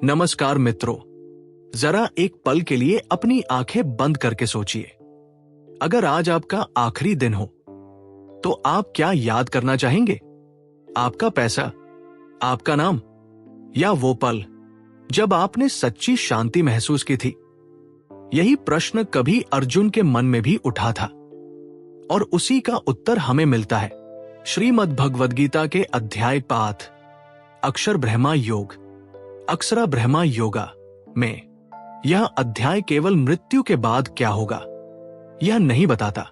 नमस्कार मित्रों, जरा एक पल के लिए अपनी आंखें बंद करके सोचिए। अगर आज आपका आखिरी दिन हो तो आप क्या याद करना चाहेंगे? आपका पैसा, आपका नाम, या वो पल जब आपने सच्ची शांति महसूस की थी? यही प्रश्न कभी अर्जुन के मन में भी उठा था और उसी का उत्तर हमें मिलता है श्रीमद् भगवद गीता के अध्याय 5 अक्षर ब्रह्मा योग, अक्षरा ब्रह्मा योगा में। यह अध्याय केवल मृत्यु के बाद क्या होगा यह नहीं बताता,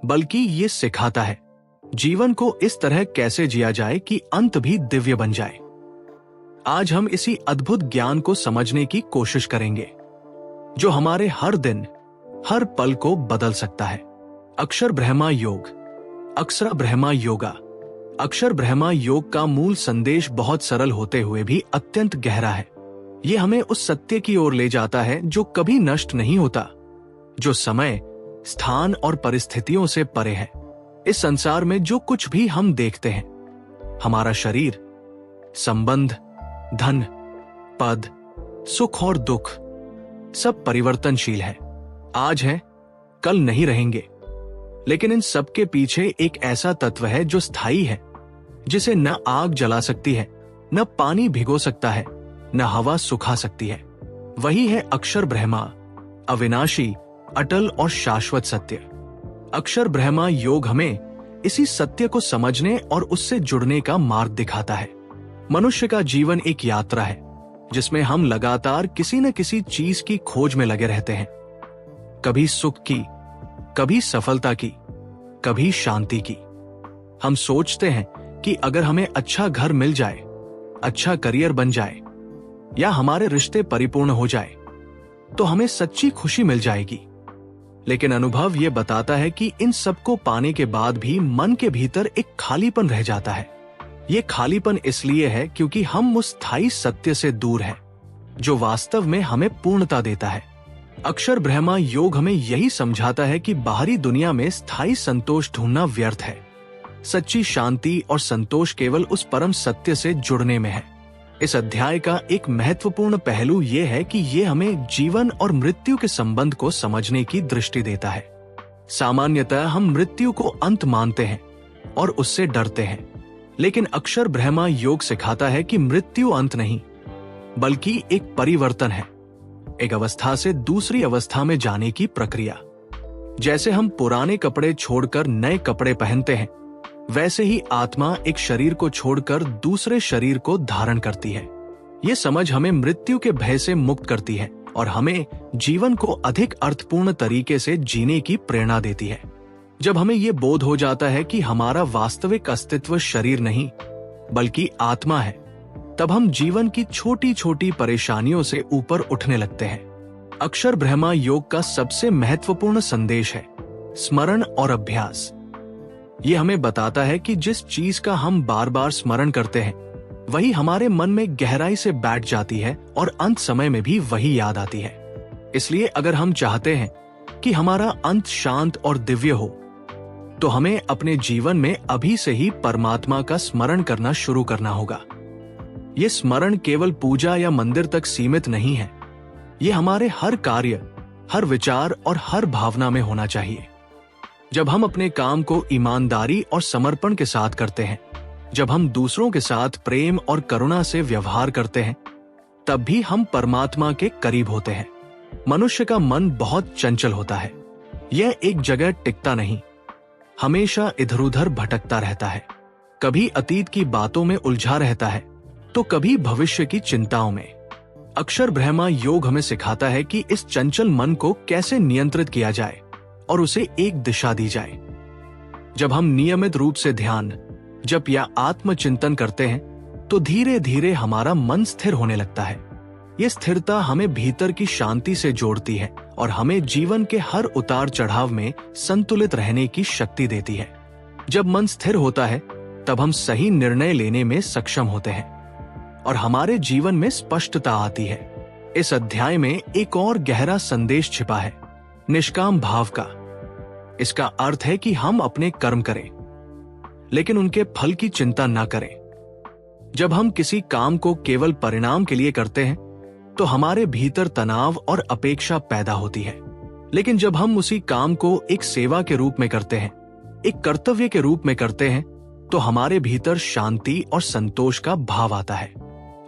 बल्कि ये सिखाता है जीवन को इस तरह कैसे जिया जाए कि अंत भी दिव्य बन जाए। आज हम इसी अद्भुत ज्ञान को समझने की कोशिश करेंगे जो हमारे हर दिन, हर पल को बदल सकता है। अक्षर ब्रह्मा योग, अक्षरा ब्रह्मा योगा। अक्षर ब्रह्मा योग का मूल संदेश बहुत सरल होते हुए भी अत्यंत गहरा है। यह हमें उस सत्य की ओर ले जाता है जो कभी नष्ट नहीं होता, जो समय, स्थान और परिस्थितियों से परे है। इस संसार में जो कुछ भी हम देखते हैं, हमारा शरीर, संबंध, धन, पद, सुख और दुख, सब परिवर्तनशील है। आज है, कल नहीं रहेंगे। लेकिन इन सब के पीछे एक ऐसा तत्व है जो स्थायी है, जिसे न आग जला सकती है, न पानी भिगो सकता है, न हवा सुखा सकती है। वही है अक्षर ब्रह्मा, अविनाशी, अटल और शाश्वत सत्य। अक्षर ब्रह्मा योग हमें इसी सत्य को समझने और उससे जुड़ने का मार्ग दिखाता है। मनुष्य का जीवन एक यात्रा है जिसमें हम लगातार किसी न किसी चीज की खोज में लगे रहते हैं। कभी सुख की, कभी सफलता की, कभी शांति की। हम सोचते हैं कि अगर हमें अच्छा घर मिल जाए, अच्छा करियर बन जाए या हमारे रिश्ते परिपूर्ण हो जाए तो हमें सच्ची खुशी मिल जाएगी। लेकिन अनुभव यह बताता है कि इन सबको पाने के बाद भी मन के भीतर एक खालीपन रह जाता है। यह खालीपन इसलिए है क्योंकि हम उस स्थायी सत्य से दूर हैं जो वास्तव में हमें पूर्णता देता है। अक्षर ब्रह्मा योग हमें यही समझाता है कि बाहरी दुनिया में स्थायी संतोष ढूंढना व्यर्थ है। सच्ची शांति और संतोष केवल उस परम सत्य से जुड़ने में है। इस अध्याय का एक महत्वपूर्ण पहलू यह है कि यह हमें जीवन और मृत्यु के संबंध को समझने की दृष्टि देता है। सामान्यतः हम मृत्यु को अंत मानते हैं और उससे डरते हैं, लेकिन अक्षर ब्रह्मा योग सिखाता है कि मृत्यु अंत नहीं, बल्कि एक परिवर्तन है, एक अवस्था से दूसरी अवस्था में जाने की प्रक्रिया। जैसे हम पुराने कपड़े छोड़कर नए कपड़े पहनते हैं, वैसे ही आत्मा एक शरीर को छोड़कर दूसरे शरीर को धारण करती है। ये समझ हमें मृत्यु के भय से मुक्त करती है और हमें जीवन को अधिक अर्थपूर्ण तरीके से जीने की प्रेरणा देती है। जब हमें ये बोध हो जाता है कि हमारा वास्तविक अस्तित्व शरीर नहीं बल्कि आत्मा है, तब हम जीवन की छोटी छोटी परेशानियों से ऊपर उठने लगते हैं। अक्षर ब्रह्मा योग का सबसे महत्वपूर्ण संदेश है स्मरण और अभ्यास। ये हमें बताता है कि जिस चीज का हम बार बार स्मरण करते हैं, वही हमारे मन में गहराई से बैठ जाती है और अंत समय में भी वही याद आती है। इसलिए अगर हम चाहते हैं कि हमारा अंत शांत और दिव्य हो, तो हमें अपने जीवन में अभी से ही परमात्मा का स्मरण करना शुरू करना होगा। ये स्मरण केवल पूजा या मंदिर तक सीमित नहीं है। ये हमारे हर कार्य, हर विचार और हर भावना में होना चाहिए। जब हम अपने काम को ईमानदारी और समर्पण के साथ करते हैं, जब हम दूसरों के साथ प्रेम और करुणा से व्यवहार करते हैं, तब भी हम परमात्मा के करीब होते हैं। मनुष्य का मन बहुत चंचल होता है। यह एक जगह टिकता नहीं, हमेशा इधर उधर भटकता रहता है। कभी अतीत की बातों में उलझा रहता है तो कभी भविष्य की चिंताओं में। अक्षर ब्रह्मा योग हमें सिखाता है कि इस चंचल मन को कैसे नियंत्रित किया जाए और उसे एक दिशा दी जाए। जब हम नियमित रूप से ध्यान, जप या आत्मचिंतन करते हैं तो धीरे धीरे हमारा मन स्थिर होने लगता है। यह स्थिरता हमें भीतर की शांति से जोड़ती है और हमें जीवन के हर उतार चढ़ाव में संतुलित रहने की शक्ति देती है। जब मन स्थिर होता है तब हम सही निर्णय लेने में सक्षम होते हैं और हमारे जीवन में स्पष्टता आती है। इस अध्याय में एक और गहरा संदेश छिपा है, निष्काम भाव का। इसका अर्थ है कि हम अपने कर्म करें, लेकिन उनके फल की चिंता न करें। जब हम किसी काम को केवल परिणाम के लिए करते हैं तो हमारे भीतर तनाव और अपेक्षा पैदा होती है। लेकिन जब हम उसी काम को एक सेवा के रूप में करते हैं, एक कर्तव्य के रूप में करते हैं, तो हमारे भीतर शांति और संतोष का भाव आता है।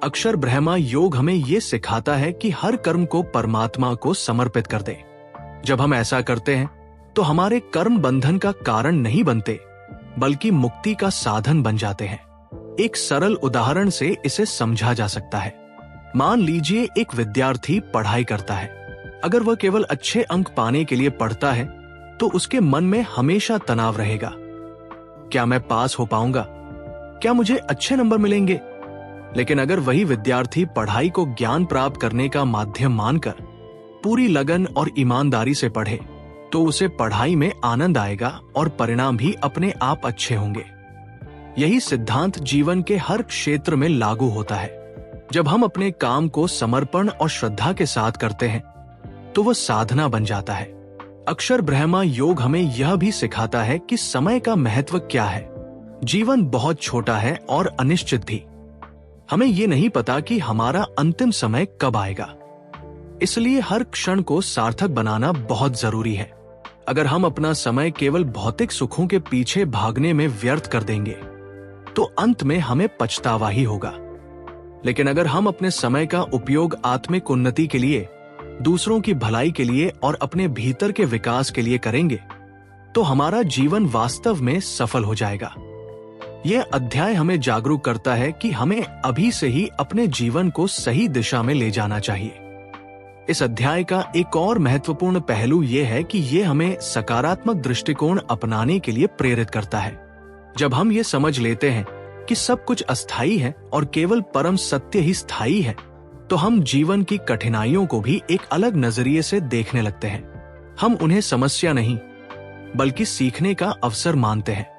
अक्षर ब्रह्मा योग हमें ये सिखाता है कि हर कर्म को परमात्मा को समर्पित कर दे। जब हम ऐसा करते हैं तो हमारे कर्म बंधन का कारण नहीं बनते, बल्कि मुक्ति का साधन बन जाते हैं। एक सरल उदाहरण से इसे समझा जा सकता है। मान लीजिए एक विद्यार्थी पढ़ाई करता है। अगर वह केवल अच्छे अंक पाने के लिए पढ़ता है तो उसके मन में हमेशा तनाव रहेगा। क्या मैं पास हो पाऊंगा? क्या मुझे अच्छे नंबर मिलेंगे? लेकिन अगर वही विद्यार्थी पढ़ाई को ज्ञान प्राप्त करने का माध्यम मानकर पूरी लगन और ईमानदारी से पढ़े तो उसे पढ़ाई में आनंद आएगा और परिणाम भी अपने आप अच्छे होंगे। यही सिद्धांत जीवन के हर क्षेत्र में लागू होता है। जब हम अपने काम को समर्पण और श्रद्धा के साथ करते हैं तो वह साधना बन जाता है। अक्षर ब्रह्मा योग हमें यह भी सिखाता है कि समय का महत्व क्या है। जीवन बहुत छोटा है और अनिश्चित भी। हमें ये नहीं पता कि हमारा अंतिम समय कब आएगा, इसलिए हर क्षण को सार्थक बनाना बहुत जरूरी है। अगर हम अपना समय केवल भौतिक सुखों के पीछे भागने में व्यर्थ कर देंगे तो अंत में हमें पछतावा ही होगा। लेकिन अगर हम अपने समय का उपयोग आत्मिक उन्नति के लिए, दूसरों की भलाई के लिए और अपने भीतर के विकास के लिए करेंगे तो हमारा जीवन वास्तव में सफल हो जाएगा। यह अध्याय हमें जागरूक करता है कि हमें अभी से ही अपने जीवन को सही दिशा में ले जाना चाहिए। इस अध्याय का एक और महत्वपूर्ण पहलू यह है कि यह हमें सकारात्मक दृष्टिकोण अपनाने के लिए प्रेरित करता है। जब हम ये समझ लेते हैं कि सब कुछ अस्थायी है और केवल परम सत्य ही स्थायी है, तो हम जीवन की कठिनाइयों को भी एक अलग नजरिए से देखने लगते हैं। हम उन्हें समस्या नहीं बल्कि सीखने का अवसर मानते हैं।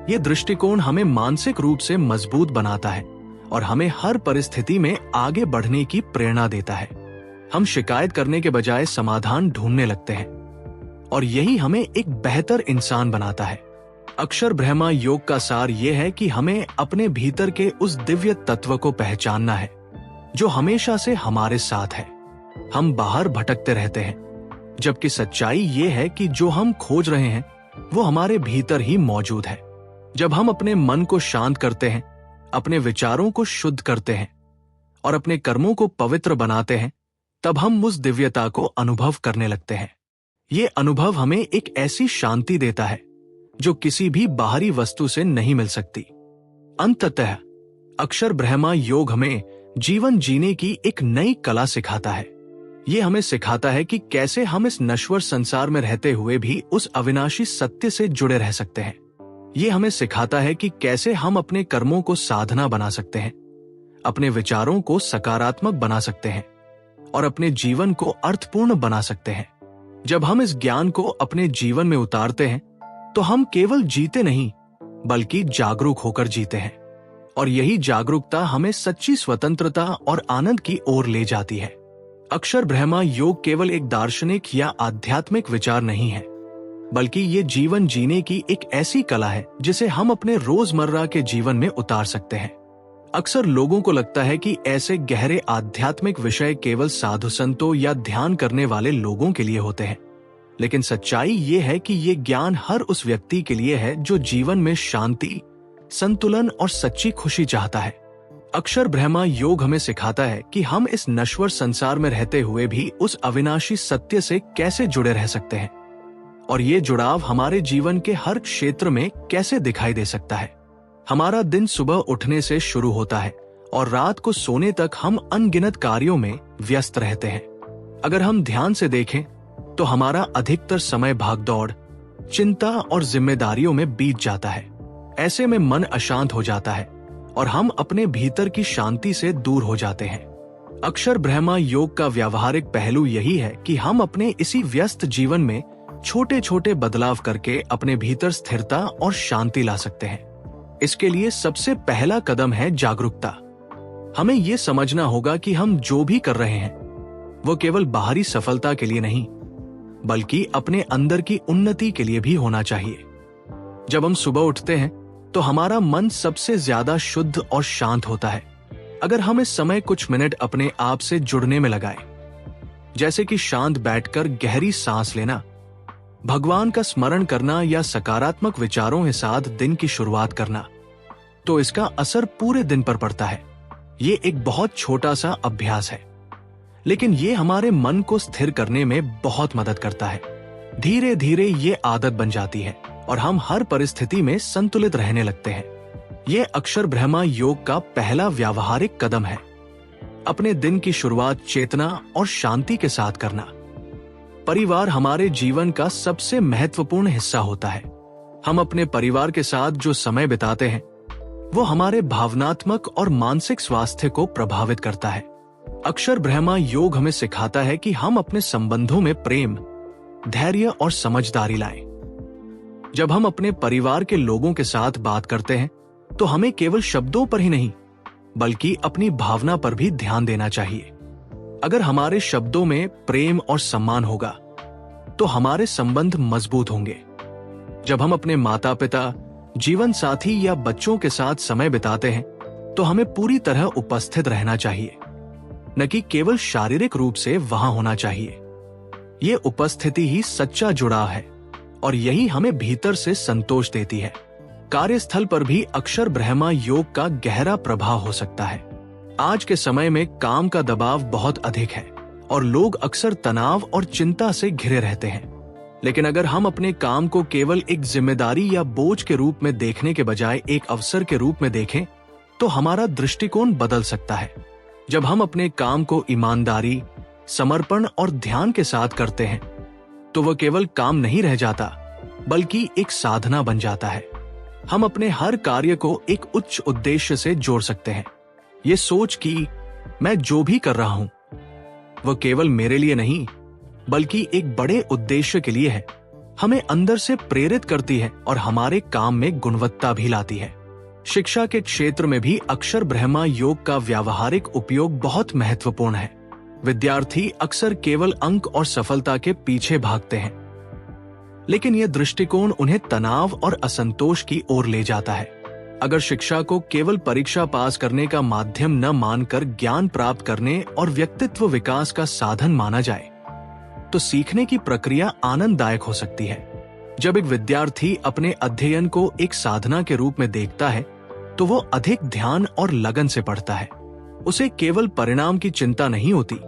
ये दृष्टिकोण हमें मानसिक रूप से मजबूत बनाता है और हमें हर परिस्थिति में आगे बढ़ने की प्रेरणा देता है। हम शिकायत करने के बजाय समाधान ढूंढने लगते हैं और यही हमें एक बेहतर इंसान बनाता है। अक्षर ब्रह्मा योग का सार यह है कि हमें अपने भीतर के उस दिव्य तत्व को पहचानना है जो हमेशा से हमारे साथ है। हम बाहर भटकते रहते हैं, जबकि सच्चाई ये है कि जो हम खोज रहे हैं वो हमारे भीतर ही मौजूद है। जब हम अपने मन को शांत करते हैं, अपने विचारों को शुद्ध करते हैं और अपने कर्मों को पवित्र बनाते हैं, तब हम उस दिव्यता को अनुभव करने लगते हैं। ये अनुभव हमें एक ऐसी शांति देता है जो किसी भी बाहरी वस्तु से नहीं मिल सकती। अंततः अक्षर ब्रह्मा योग हमें जीवन जीने की एक नई कला सिखाता है। ये हमें सिखाता है कि कैसे हम इस नश्वर संसार में रहते हुए भी उस अविनाशी सत्य से जुड़े रह सकते हैं। ये हमें सिखाता है कि कैसे हम अपने कर्मों को साधना बना सकते हैं, अपने विचारों को सकारात्मक बना सकते हैं और अपने जीवन को अर्थपूर्ण बना सकते हैं। जब हम इस ज्ञान को अपने जीवन में उतारते हैं तो हम केवल जीते नहीं बल्कि जागरूक होकर जीते हैं, और यही जागरूकता हमें सच्ची स्वतंत्रता और आनंद की ओर ले जाती है। अक्षर ब्रह्मा योग केवल एक दार्शनिक या आध्यात्मिक विचार नहीं है, बल्कि ये जीवन जीने की एक ऐसी कला है जिसे हम अपने रोजमर्रा के जीवन में उतार सकते हैं। अक्सर लोगों को लगता है कि ऐसे गहरे आध्यात्मिक विषय केवल साधु संतों या ध्यान करने वाले लोगों के लिए होते हैं, लेकिन सच्चाई ये है कि ये ज्ञान हर उस व्यक्ति के लिए है जो जीवन में शांति, संतुलन और सच्ची खुशी चाहता है। अक्षर ब्रह्मा योग हमें सिखाता है कि हम इस नश्वर संसार में रहते हुए भी उस अविनाशी सत्य से कैसे जुड़े रह सकते हैं, और ये जुड़ाव हमारे जीवन के हर क्षेत्र में कैसे दिखाई दे सकता है। हमारा दिन सुबह उठने से शुरू होता है और रात को सोने तक हम अनगिनत कार्यों में व्यस्त रहते हैं। अगर हम ध्यान से देखें तो हमारा अधिकतर समय भागदौड़, चिंता और जिम्मेदारियों में बीत जाता है। ऐसे में मन अशांत हो जाता है और हम अपने भीतर की शांति से दूर हो जाते हैं। अक्षर ब्रह्मा योग का व्यावहारिक पहलू यही है कि हम अपने इसी व्यस्त जीवन में छोटे छोटे बदलाव करके अपने भीतर स्थिरता और शांति ला सकते हैं। इसके लिए सबसे पहला कदम है जागरूकता। हमें यह समझना होगा कि हम जो भी कर रहे हैं वो केवल बाहरी सफलता के लिए नहीं, बल्कि अपने अंदर की उन्नति के लिए भी होना चाहिए। जब हम सुबह उठते हैं तो हमारा मन सबसे ज्यादा शुद्ध और शांत होता है। अगर हम इस समय कुछ मिनट अपने आप से जुड़ने में लगाएं, जैसे कि शांत बैठकर गहरी सांस लेना, भगवान का स्मरण करना या सकारात्मक विचारों के साथ दिन की शुरुआत करना, तो इसका असर पूरे दिन पर पड़ता है। ये एक बहुत छोटा सा अभ्यास है, लेकिन ये हमारे मन को स्थिर करने में बहुत मदद करता है। धीरे धीरे ये आदत बन जाती है और हम हर परिस्थिति में संतुलित रहने लगते हैं। ये अक्षर ब्रह्मा योग का पहला व्यावहारिक कदम है। अपने दिन की शुरुआत चेतना और शांति के साथ करना। परिवार हमारे जीवन का सबसे महत्वपूर्ण हिस्सा होता है। हम अपने परिवार के साथ जो समय बिताते हैं वो हमारे भावनात्मक और मानसिक स्वास्थ्य को प्रभावित करता है। अक्षर ब्रह्मा योग हमें सिखाता है कि हम अपने संबंधों में प्रेम, धैर्य और समझदारी लाएं। जब हम अपने परिवार के लोगों के साथ बात करते हैं तो हमें केवल शब्दों पर ही नहीं बल्कि अपनी भावना पर भी ध्यान देना चाहिए। अगर हमारे शब्दों में प्रेम और सम्मान होगा तो हमारे संबंध मजबूत होंगे। जब हम अपने माता पिता, जीवन साथी या बच्चों के साथ समय बिताते हैं तो हमें पूरी तरह उपस्थित रहना चाहिए, न कि केवल शारीरिक रूप से वहां होना चाहिए। ये उपस्थिति ही सच्चा जुड़ाव है और यही हमें भीतर से संतोष देती है। कार्यस्थल पर भी अक्षर ब्रह्मा योग का गहरा प्रभाव हो सकता है। आज के समय में काम का दबाव बहुत अधिक है और लोग अक्सर तनाव और चिंता से घिरे रहते हैं। लेकिन अगर हम अपने काम को केवल एक जिम्मेदारी या बोझ के रूप में देखने के बजाय एक अवसर के रूप में देखें तो हमारा दृष्टिकोण बदल सकता है। जब हम अपने काम को ईमानदारी, समर्पण और ध्यान के साथ करते हैं तो वह केवल काम नहीं रह जाता बल्कि एक साधना बन जाता है। हम अपने हर कार्य को एक उच्च उद्देश्य से जोड़ सकते हैं। ये सोच कि मैं जो भी कर रहा हूं वह केवल मेरे लिए नहीं बल्कि एक बड़े उद्देश्य के लिए है, हमें अंदर से प्रेरित करती है और हमारे काम में गुणवत्ता भी लाती है। शिक्षा के क्षेत्र में भी अक्षर ब्रह्मा योग का व्यावहारिक उपयोग बहुत महत्वपूर्ण है। विद्यार्थी अक्सर केवल अंक और सफलता के पीछे भागते हैं, लेकिन यह दृष्टिकोण उन्हें तनाव और असंतोष की ओर ले जाता है। अगर शिक्षा को केवल परीक्षा पास करने का माध्यम न मानकर ज्ञान प्राप्त करने और व्यक्तित्व विकास का साधन माना जाए तो सीखने की प्रक्रिया आनंददायक हो सकती है। जब एक विद्यार्थी अपने अध्ययन को एक साधना के रूप में देखता है तो वो अधिक ध्यान और लगन से पढ़ता है। उसे केवल परिणाम की चिंता नहीं होती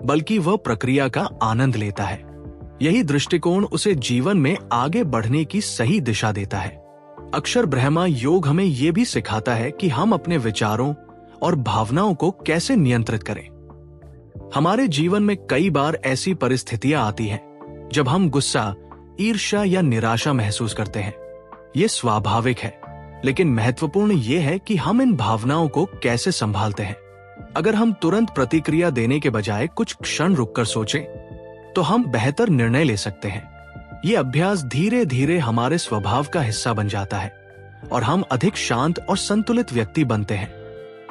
बल्कि वह प्रक्रिया का आनंद लेता है। यही दृष्टिकोण उसे जीवन में आगे बढ़ने की सही दिशा देता है। अक्षर ब्रह्मा योग हमें यह भी सिखाता है कि हम अपने विचारों और भावनाओं को कैसे नियंत्रित करें। हमारे जीवन में कई बार ऐसी परिस्थितियां आती हैं जब हम गुस्सा, ईर्ष्या या निराशा महसूस करते हैं। ये स्वाभाविक है, लेकिन महत्वपूर्ण ये है कि हम इन भावनाओं को कैसे संभालते हैं। अगर हम तुरंत प्रतिक्रिया देने के बजाय कुछ क्षण रुककर सोचें तो हम बेहतर निर्णय ले सकते हैं। ये अभ्यास धीरे धीरे हमारे स्वभाव का हिस्सा बन जाता है और हम अधिक शांत और संतुलित व्यक्ति बनते हैं।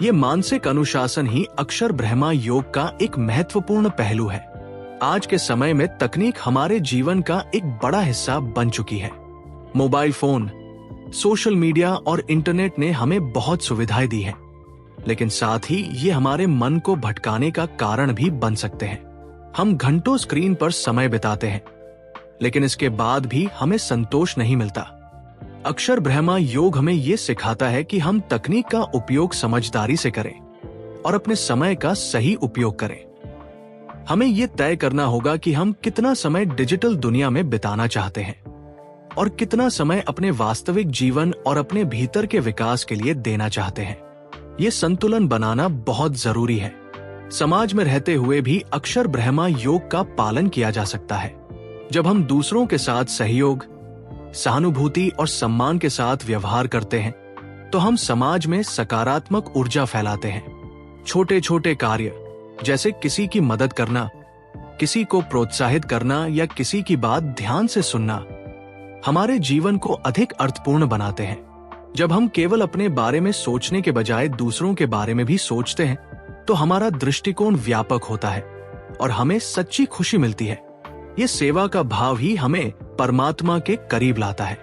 ये मानसिक अनुशासन ही अक्षर ब्रह्मा योग का एक महत्वपूर्ण पहलू है। आज के समय में तकनीक हमारे जीवन का एक बड़ा हिस्सा बन चुकी है। मोबाइल फोन, सोशल मीडिया और इंटरनेट ने हमें बहुत सुविधाएं दी हैं, लेकिन साथ ही ये हमारे मन को भटकाने का कारण भी बन सकते हैं। हम घंटों स्क्रीन पर समय बिताते हैं, लेकिन इसके बाद भी हमें संतोष नहीं मिलता। अक्षर ब्रह्मा योग हमें ये सिखाता है कि हम तकनीक का उपयोग समझदारी से करें और अपने समय का सही उपयोग करें। हमें ये तय करना होगा कि हम कितना समय डिजिटल दुनिया में बिताना चाहते हैं और कितना समय अपने वास्तविक जीवन और अपने भीतर के विकास के लिए देना चाहते हैं। ये संतुलन बनाना बहुत जरूरी है। समाज में रहते हुए भी अक्षर ब्रह्मा योग का पालन किया जा सकता है। जब हम दूसरों के साथ सहयोग, सहानुभूति और सम्मान के साथ व्यवहार करते हैं तो हम समाज में सकारात्मक ऊर्जा फैलाते हैं। छोटे छोटे कार्य जैसे किसी की मदद करना, किसी को प्रोत्साहित करना या किसी की बात ध्यान से सुनना हमारे जीवन को अधिक अर्थपूर्ण बनाते हैं। जब हम केवल अपने बारे में सोचने के बजाय दूसरों के बारे में भी सोचते हैं तो हमारा दृष्टिकोण व्यापक होता है और हमें सच्ची खुशी मिलती है। ये सेवा का भाव ही हमें परमात्मा के करीब लाता है।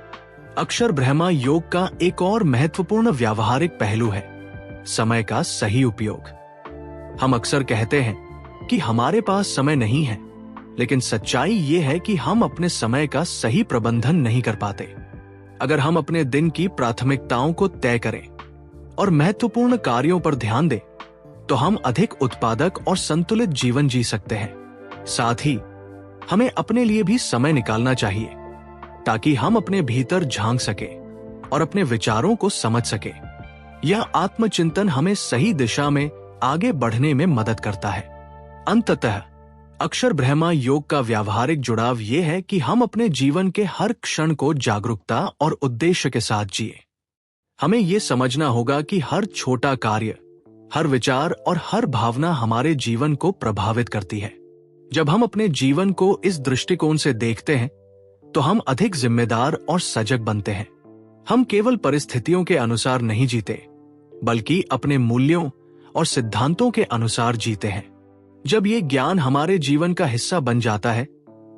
अक्षर ब्रह्मा योग का एक और महत्वपूर्ण व्यावहारिक पहलू है समय का सही उपयोग। हम अक्सर कहते हैं कि हमारे पास समय नहीं है, लेकिन सच्चाई ये है कि हम अपने समय का सही प्रबंधन नहीं कर पाते। अगर हम अपने दिन की प्राथमिकताओं को तय करें और महत्वपूर्ण कार्यों पर ध्यान दें, तो हम अधिक उत्पादक और संतुलित जीवन जी सकते हैं। साथ ही हमें अपने लिए भी समय निकालना चाहिए, ताकि हम अपने भीतर झांक सके और अपने विचारों को समझ सके। यह आत्मचिंतन हमें सही दिशा में आगे बढ़ने में मदद करता है। अंततः अक्षर ब्रह्मा योग का व्यावहारिक जुड़ाव यह है कि हम अपने जीवन के हर क्षण को जागरूकता और उद्देश्य के साथ जिए। हमें यह समझना होगा कि हर छोटा कार्य, हर विचार और हर भावना हमारे जीवन को प्रभावित करती है। जब हम अपने जीवन को इस दृष्टिकोण से देखते हैं, तो हम अधिक जिम्मेदार और सजग बनते हैं। हम केवल परिस्थितियों के अनुसार नहीं जीते, बल्कि अपने मूल्यों और सिद्धांतों के अनुसार जीते हैं। जब ये ज्ञान हमारे जीवन का हिस्सा बन जाता है,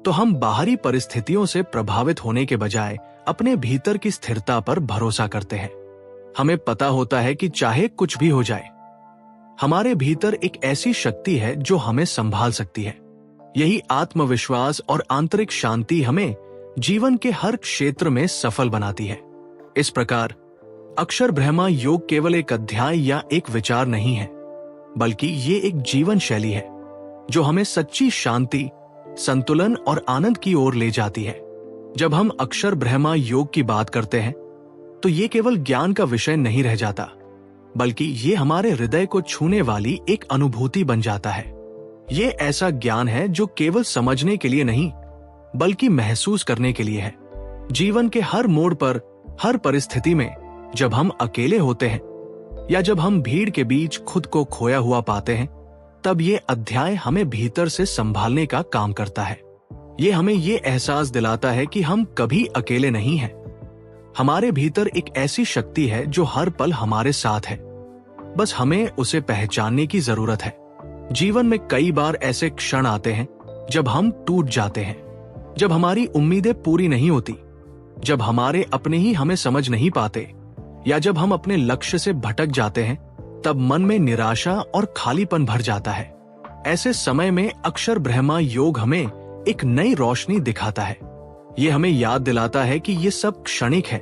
तो हम बाहरी परिस्थितियों से प्रभावित होने के बजाय अपने भीतर की स्थिरता पर भरोसा करते हैं। हमें पता होता है कि चाहे कुछ भी हो जाए, हमारे भीतर एक ऐसी शक्ति है जो हमें संभाल सकती है। यही आत्मविश्वास और आंतरिक शांति हमें जीवन के हर क्षेत्र में सफल बनाती है। इस प्रकार अक्षर ब्रह्मा योग केवल एक अध्याय या एक विचार नहीं है, बल्कि ये एक जीवन शैली है जो हमें सच्ची शांति, संतुलन और आनंद की ओर ले जाती है। जब हम अक्षर ब्रह्मा योग की बात करते हैं, तो ये केवल ज्ञान का विषय नहीं रह जाता, बल्कि ये हमारे हृदय को छूने वाली एक अनुभूति बन जाता है। ये ऐसा ज्ञान है जो केवल समझने के लिए नहीं, बल्कि महसूस करने के लिए है। जीवन के हर मोड़ पर, हर परिस्थिति में, जब हम अकेले होते हैं या जब हम भीड़ के बीच खुद को खोया हुआ पाते हैं, तब ये अध्याय हमें भीतर से संभालने का काम करता है। ये हमें ये एहसास दिलाता है कि हम कभी अकेले नहीं हैं। हमारे भीतर एक ऐसी शक्ति है जो हर पल हमारे साथ है, बस हमें उसे पहचानने की जरूरत है। जीवन में कई बार ऐसे क्षण आते हैं जब हम टूट जाते हैं, जब हमारी उम्मीदें पूरी नहीं होती, जब हमारे अपने ही हमें समझ नहीं पाते, या जब हम अपने लक्ष्य से भटक जाते हैं। तब मन में निराशा और खालीपन भर जाता है। ऐसे समय में अक्षर ब्रह्मा योग हमें एक नई रोशनी दिखाता है। ये हमें याद दिलाता है कि ये सब क्षणिक है,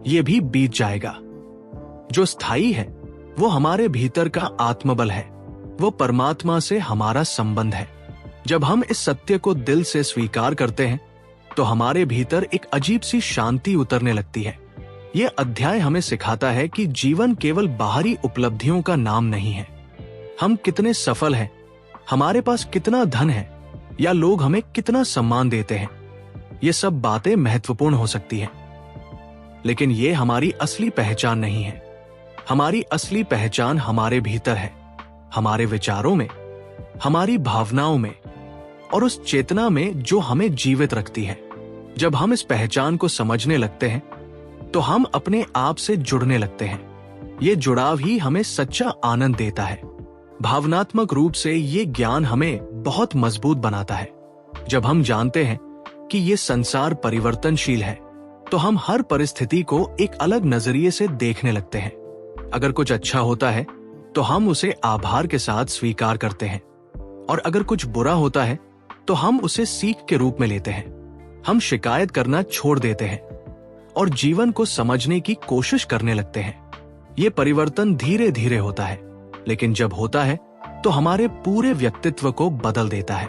ये भी बीत जाएगा। जो स्थायी है वो हमारे भीतर का आत्मबल है, वो परमात्मा से हमारा संबंध है। जब हम इस सत्य को दिल से स्वीकार करते हैं, तो हमारे भीतर एक अजीब सी शांति उतरने लगती है। यह अध्याय हमें सिखाता है कि जीवन केवल बाहरी उपलब्धियों का नाम नहीं है। हम कितने सफल हैं, हमारे पास कितना धन है, या लोग हमें कितना सम्मान देते हैं, ये सब बातें महत्वपूर्ण हो सकती हैं, लेकिन ये हमारी असली पहचान नहीं है। हमारी असली पहचान हमारे भीतर है, हमारे विचारों में, हमारी भावनाओं में और उस चेतना में जो हमें जीवित रखती है। जब हम इस पहचान को समझने लगते हैं, तो हम अपने आप से जुड़ने लगते हैं। ये जुड़ाव ही हमें सच्चा आनंद देता है। भावनात्मक रूप से ये ज्ञान हमें बहुत मजबूत बनाता है। जब हम जानते हैं कि ये संसार परिवर्तनशील है, तो हम हर परिस्थिति को एक अलग नजरिए से देखने लगते हैं। अगर कुछ अच्छा होता है, तो हम उसे आभार के साथ स्वीकार करते हैं, और अगर कुछ बुरा होता है, तो हम उसे सीख के रूप में लेते हैं। हम शिकायत करना छोड़ देते हैं और जीवन को समझने की कोशिश करने लगते हैं। ये परिवर्तन धीरे धीरे होता है, लेकिन जब होता है तो हमारे पूरे व्यक्तित्व को बदल देता है।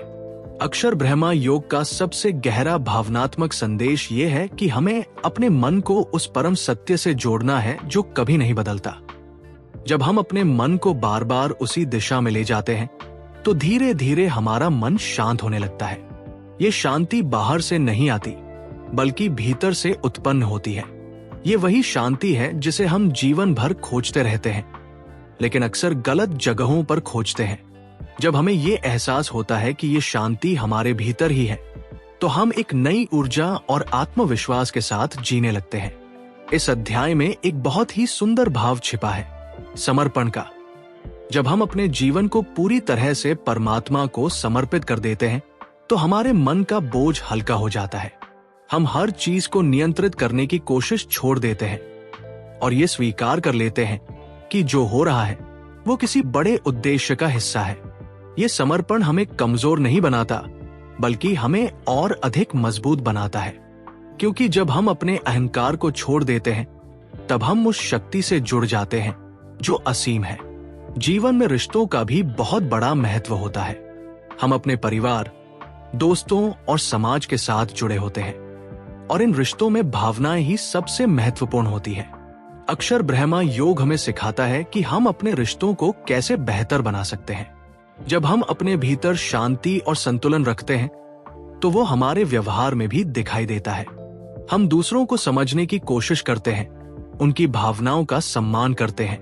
अक्षर ब्रह्मा योग का सबसे गहरा भावनात्मक संदेश ये है कि हमें अपने मन को उस परम सत्य से जोड़ना है जो कभी नहीं बदलता। जब हम अपने मन को बार बार उसी दिशा में ले जाते हैं, तो धीरे धीरे हमारा मन शांत होने लगता है। ये शांति बाहर से नहीं आती, बल्कि भीतर से उत्पन्न होती है। ये वही शांति है जिसे हम जीवन भर खोजते रहते हैं, लेकिन अक्सर गलत जगहों पर खोजते हैं। जब हमें ये एहसास होता है कि ये शांति हमारे भीतर ही है, तो हम एक नई ऊर्जा और आत्मविश्वास के साथ जीने लगते हैं। इस अध्याय में एक बहुत ही सुंदर भाव छिपा है, समर्पण का। जब हम अपने जीवन को पूरी तरह से परमात्मा को समर्पित कर देते हैं, तो हमारे मन का बोझ हल्का हो जाता है। हम हर चीज को नियंत्रित करने की कोशिश छोड़ देते हैं और ये स्वीकार कर लेते हैं कि जो हो रहा है वो किसी बड़े उद्देश्य का हिस्सा है। ये समर्पण हमें कमजोर नहीं बनाता, बल्कि हमें और अधिक मजबूत बनाता है, क्योंकि जब हम अपने अहंकार को छोड़ देते हैं तब हम उस शक्ति से जुड़ जाते हैं जो असीम है। जीवन में रिश्तों का भी बहुत बड़ा महत्व होता है। हम अपने परिवार, दोस्तों और समाज के साथ जुड़े होते हैं और इन रिश्तों में भावनाएं ही सबसे महत्वपूर्ण होती है। अक्षर ब्रह्मा योग हमें सिखाता है कि हम अपने रिश्तों को कैसे बेहतर बना सकते हैं। जब हम अपने भीतर शांति और संतुलन रखते हैं तो वो हमारे व्यवहार में भी दिखाई देता है। हम दूसरों को समझने की कोशिश करते हैं, उनकी भावनाओं का सम्मान करते हैं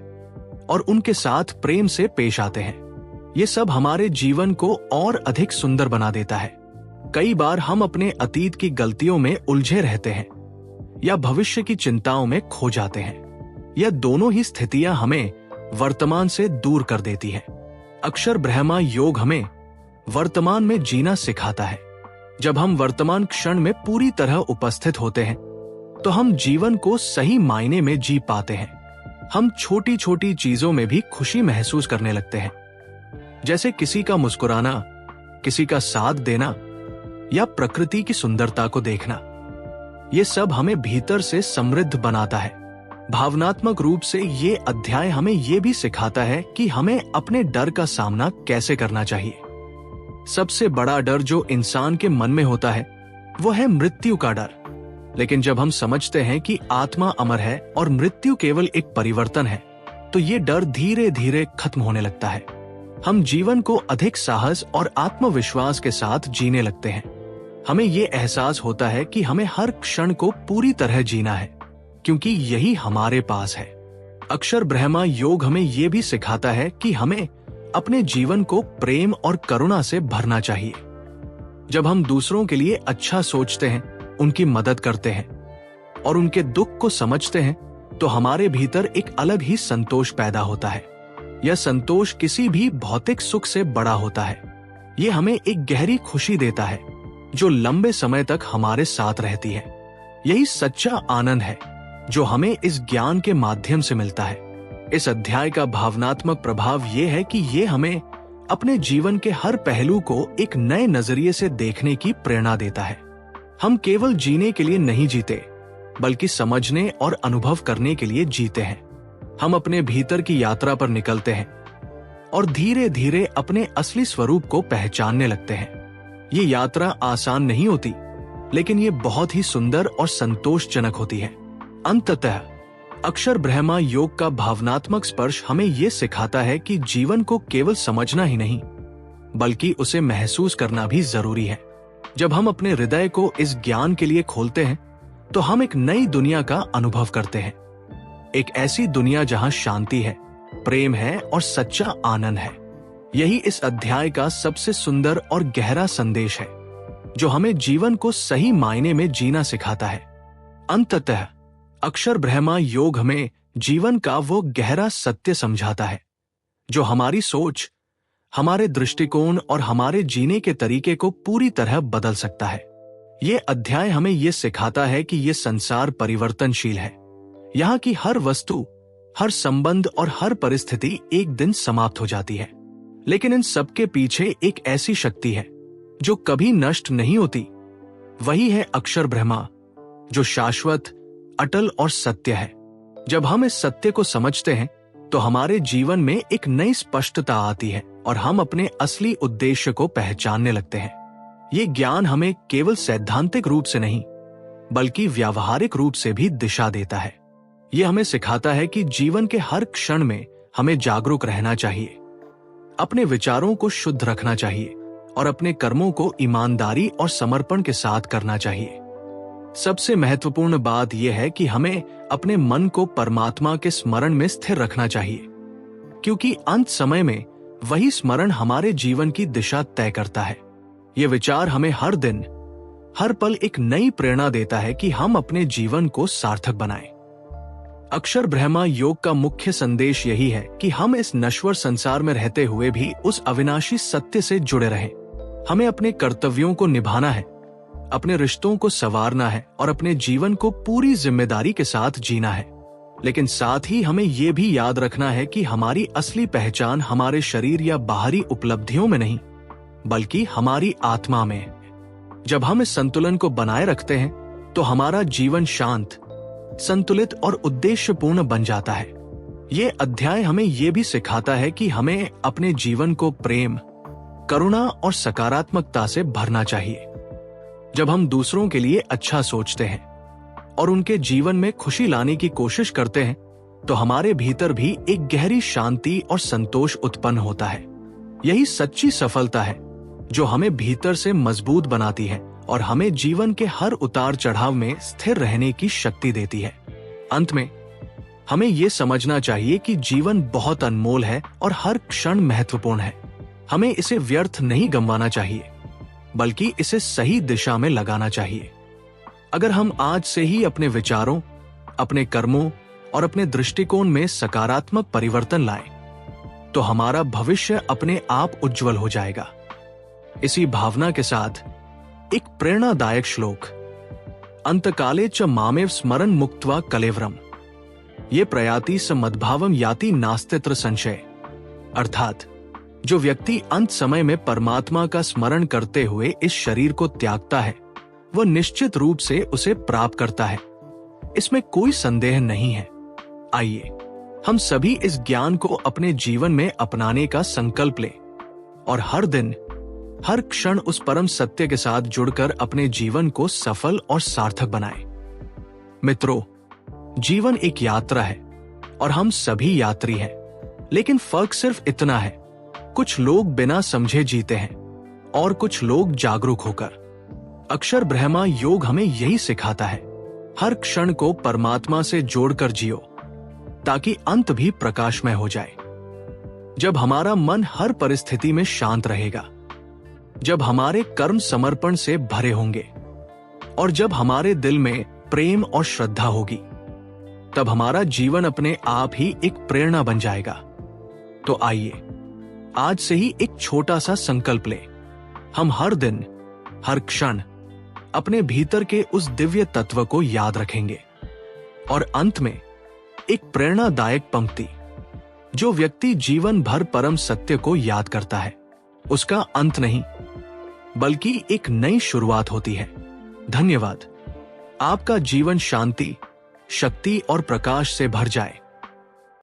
और उनके साथ प्रेम से पेश आते हैं। ये सब हमारे जीवन को और अधिक सुंदर बना देता है। कई बार हम अपने अतीत की गलतियों में उलझे रहते हैं या भविष्य की चिंताओं में खो जाते हैं। यह दोनों ही स्थितियां हमें वर्तमान से दूर कर देती है। अक्षर ब्रह्मा योग हमें वर्तमान में जीना सिखाता है। जब हम वर्तमान क्षण में पूरी तरह उपस्थित होते हैं तो हम जीवन को सही मायने में जी पाते हैं। हम छोटी छोटी चीजों में भी खुशी महसूस करने लगते हैं, जैसे किसी का मुस्कुराना, किसी का साथ देना या प्रकृति की सुंदरता को देखना। ये सब हमें भीतर से समृद्ध बनाता है। भावनात्मक रूप से ये अध्याय हमें ये भी सिखाता है कि हमें अपने डर का सामना कैसे करना चाहिए। सबसे बड़ा डर जो इंसान के मन में होता है वो है मृत्यु का डर। लेकिन जब हम समझते हैं कि आत्मा अमर है और मृत्यु केवल एक परिवर्तन है, तो ये डर धीरे धीरे खत्म होने लगता है। हम जीवन को अधिक साहस और आत्मविश्वास के साथ जीने लगते हैं। हमें ये एहसास होता है कि हमें हर क्षण को पूरी तरह जीना है, क्योंकि यही हमारे पास है। अक्षर ब्रह्मा योग हमें ये भी सिखाता है कि हमें अपने जीवन को प्रेम और करुणा से भरना चाहिए। जब हम दूसरों के लिए अच्छा सोचते हैं, उनकी मदद करते हैं और उनके दुख को समझते हैं, तो हमारे भीतर एक अलग ही संतोष पैदा होता है। यह संतोष किसी भी भौतिक सुख से बड़ा होता है। यह हमें एक गहरी खुशी देता है जो लंबे समय तक हमारे साथ रहती है। यही सच्चा आनंद है जो हमें इस ज्ञान के माध्यम से मिलता है। इस अध्याय का भावनात्मक प्रभाव यह है कि यह हमें अपने जीवन के हर पहलू को एक नए नजरिए से देखने की प्रेरणा देता है। हम केवल जीने के लिए नहीं जीते, बल्कि समझने और अनुभव करने के लिए जीते हैं। हम अपने भीतर की यात्रा पर निकलते हैं और धीरे धीरे अपने असली स्वरूप को पहचानने लगते हैं। ये यात्रा आसान नहीं होती, लेकिन ये बहुत ही सुंदर और संतोषजनक होती है। अंततः अक्षर ब्रह्मा योग का भावनात्मक स्पर्श हमें ये सिखाता है कि जीवन को केवल समझना ही नहीं, बल्कि उसे महसूस करना भी जरूरी है। जब हम अपने हृदय को इस ज्ञान के लिए खोलते हैं, तो हम एक नई दुनिया का अनुभव करते हैं। एक ऐसी दुनिया जहां शांति है, प्रेम है और सच्चा आनंद है। यही इस अध्याय का सबसे सुंदर और गहरा संदेश है, जो हमें जीवन को सही मायने में जीना सिखाता है। अंततः अक्षर ब्रह्मा योग हमें जीवन का वो गहरा सत्य समझाता है जो हमारी सोच, हमारे दृष्टिकोण और हमारे जीने के तरीके को पूरी तरह बदल सकता है। ये अध्याय हमें ये सिखाता है कि ये संसार परिवर्तनशील है। यहाँ की हर वस्तु, हर संबंध और हर परिस्थिति एक दिन समाप्त हो जाती है, लेकिन इन सबके पीछे एक ऐसी शक्ति है जो कभी नष्ट नहीं होती। वही है अक्षर ब्रह्मा, जो शाश्वत, अटल और सत्य है। जब हम इस सत्य को समझते हैं तो हमारे जीवन में एक नई स्पष्टता आती है और हम अपने असली उद्देश्य को पहचानने लगते हैं। ये ज्ञान हमें केवल सैद्धांतिक रूप से नहीं, बल्कि व्यावहारिक रूप से भी दिशा देता है। ये हमें सिखाता है कि जीवन के हर क्षण में हमें जागरूक रहना चाहिए, अपने विचारों को शुद्ध रखना चाहिए और अपने कर्मों को ईमानदारी और समर्पण के साथ करना चाहिए। सबसे महत्वपूर्ण बात यह है कि हमें अपने मन को परमात्मा के स्मरण में स्थिर रखना चाहिए, क्योंकि अंत समय में वही स्मरण हमारे जीवन की दिशा तय करता है। ये विचार हमें हर दिन, हर पल एक नई प्रेरणा देता है कि हम अपने जीवन को सार्थक बनाएं। अक्षर ब्रह्मा योग का मुख्य संदेश यही है कि हम इस नश्वर संसार में रहते हुए भी उस अविनाशी सत्य से जुड़े रहें। हमें अपने कर्तव्यों को निभाना है, अपने रिश्तों को संवारना है और अपने जीवन को पूरी जिम्मेदारी के साथ जीना है। लेकिन साथ ही हमें यह भी याद रखना है कि हमारी असली पहचान हमारे शरीर या बाहरी उपलब्धियों में नहीं, बल्कि हमारी आत्मा में है। जब हम इस संतुलन को बनाए रखते हैं तो हमारा जीवन शांत, संतुलित और उद्देश्यपूर्ण बन जाता है। ये अध्याय हमें यह भी सिखाता है कि हमें अपने जीवन को प्रेम, करुणा और सकारात्मकता से भरना चाहिए। जब हम दूसरों के लिए अच्छा सोचते हैं और उनके जीवन में खुशी लाने की कोशिश करते हैं तो हमारे भीतर भी एक गहरी शांति और संतोष उत्पन्न होता है। यही सच्ची सफलता है जो हमें भीतर से मजबूत बनाती है और हमें जीवन के हर उतार चढ़ाव में स्थिर रहने की शक्ति देती है। अंत में हमें यह समझना चाहिए कि जीवन बहुत अनमोल है और हर क्षण महत्वपूर्ण है। हमें इसे व्यर्थ नहीं गंवाना चाहिए, बल्कि इसे सही दिशा में लगाना चाहिए। अगर हम आज से ही अपने विचारों, अपने कर्मों और अपने दृष्टिकोण में सकारात्मक परिवर्तन लाएं, तो हमारा भविष्य अपने आप उज्जवल हो जाएगा। इसी भावना के साथ एक प्रेरणादायक श्लोक, अंतकाले च मामेव स्मरण मुक्त्वा कलेवरम, ये प्रयाति स मद्भावम याति नास्तित्र संशय। अर्थात जो व्यक्ति अंत समय में परमात्मा का स्मरण करते हुए इस शरीर को त्यागता है वह निश्चित रूप से उसे प्राप्त करता है, इसमें कोई संदेह नहीं है। आइए हम सभी इस ज्ञान को अपने जीवन में अपनाने का संकल्प लें और हर दिन, हर क्षण उस परम सत्य के साथ जुड़कर अपने जीवन को सफल और सार्थक बनाएं। मित्रों, जीवन एक यात्रा है और हम सभी यात्री हैं, लेकिन फर्क सिर्फ इतना है, कुछ लोग बिना समझे जीते हैं और कुछ लोग जागरूक होकर। अक्षर ब्रह्मा योग हमें यही सिखाता है, हर क्षण को परमात्मा से जोड़कर जियो ताकि अंत भी प्रकाशमय हो जाए। जब हमारा मन हर परिस्थिति में शांत रहेगा, जब हमारे कर्म समर्पण से भरे होंगे और जब हमारे दिल में प्रेम और श्रद्धा होगी, तब हमारा जीवन अपने आप ही एक प्रेरणा बन जाएगा। तो आइए आज से ही एक छोटा सा संकल्प लें। हम हर दिन, हर क्षण अपने भीतर के उस दिव्य तत्व को याद रखेंगे और अंत में एक प्रेरणादायक पंक्ति, जो व्यक्ति जीवन भर परम सत्य को याद करता है उसका अंत नहीं बल्कि एक नई शुरुआत होती है। धन्यवाद। आपका जीवन शांति, शक्ति और प्रकाश से भर जाए।